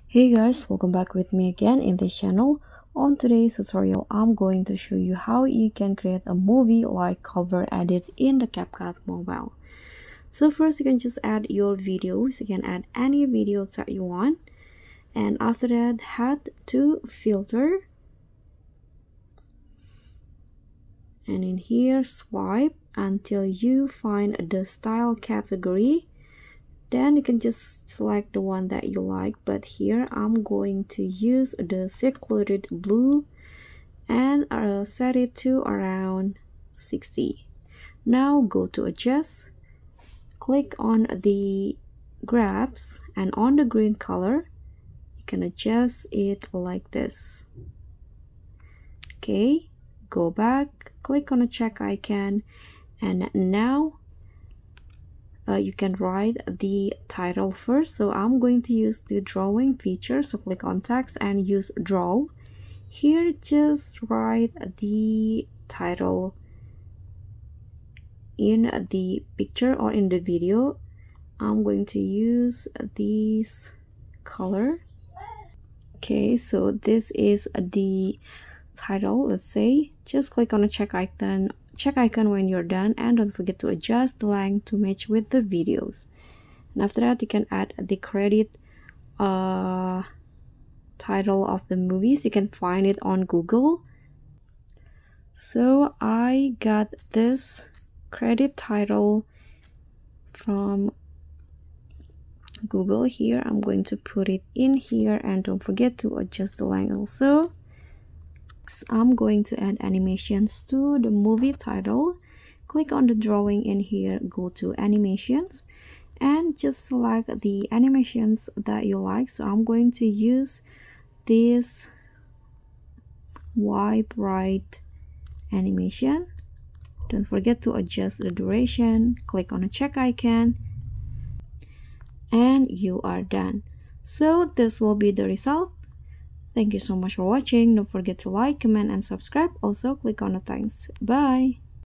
Hey guys, welcome back with me again in this channel. On today's tutorial, I'm going to show you how you can create a movie like cover edit in the CapCut mobile. So first, you can just add your videos. You can add any videos that you want. And after that, head to filter. And in here, swipe until you find the style category. Then you can just select the one that you like, but here I'm going to use the secluded blue and set it to around 60. Now go to adjust, click on the grabs, and on the green color you can adjust it like this. Okay, go back, click on the check icon, and now you can write the title first. So I'm going to use the drawing feature, so click on text and use draw. Here just write the title in the picture or in the video. I'm going to use this color. Okay, so this is the title. Let's say just click on the check icon when you're done, and don't forget to adjust the length to match with the videos. And after that, you can add the credit title of the movies. You can find it on Google. So I got this credit title from Google. Here I'm going to put it in here, and don't forget to adjust the length also. I'm going to add animations to the movie title. Click on the drawing in here, go to animations, and just select the animations that you like. So I'm going to use this wipe right animation. Don't forget to adjust the duration. Click on the check icon, and you are done. So this will be the result. Thank you so much for watching. Don't forget to like, comment, and subscribe. Also, click on the thanks. Bye.